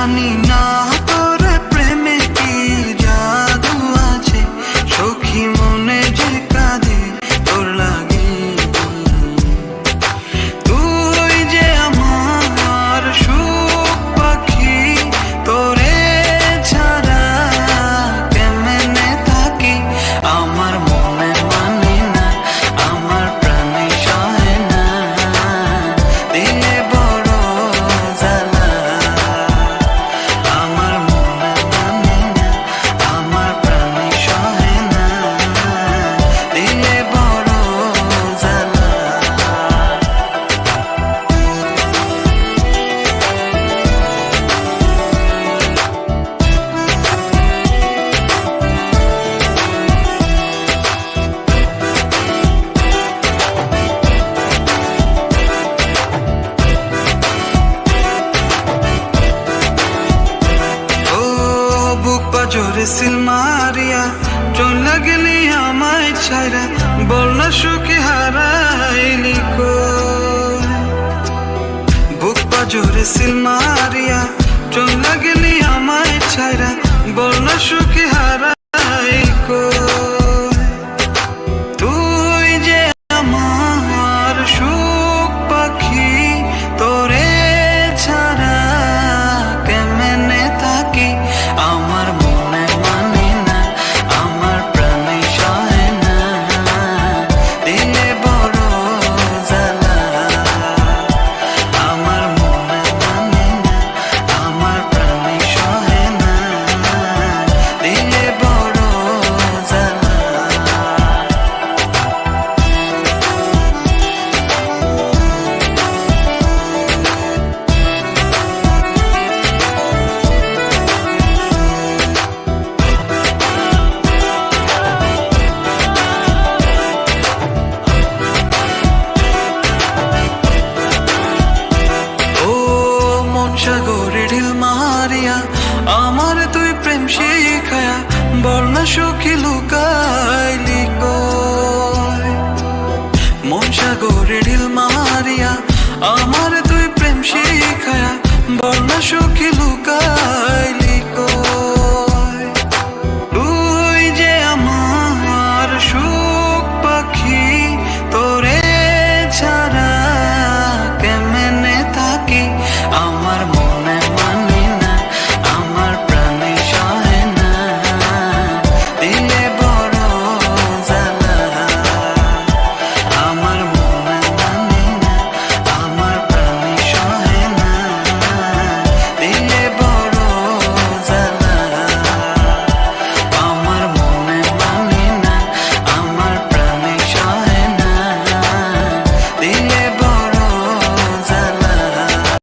জানি না তোর প্রেমে কি জাদু আছে, সখী মনে যে কাঁদে তোর লাগে। তুই যে আমার সুখ পাখি, তোরে ছাড়া কেমনে থাকি। আমার মনে মানে না, আমার প্রাণে সহে না, দিলে বড় জ্বালা। আমার মনে মানে না, আমার প্রাণে সহে না, দিলে বড় জ্বালা। জোরে সিল মারিয়া চলে গেলি আমায় ছাইরা, বল না সুখে হারাইলি কই। বুক পা জোরে সিল মারিয়া চলে গেলি আমায় ছাইরা, বল না সুখে হারাই কই। তুই যে আমার সুখ পাখি, তোরে ছাড়া কেমনে থাকি। আমার মনে মানে না, আমার প্রাণে সহে না, দিলে বড় জ্বালা। আমার মনে মানে না, আমার প্রাণে সহে না, দিলে বড় জ্বালা। সাগরে ঢিল মারিয়া আমার তুই প্রেম শিখায়া, বল না সুখী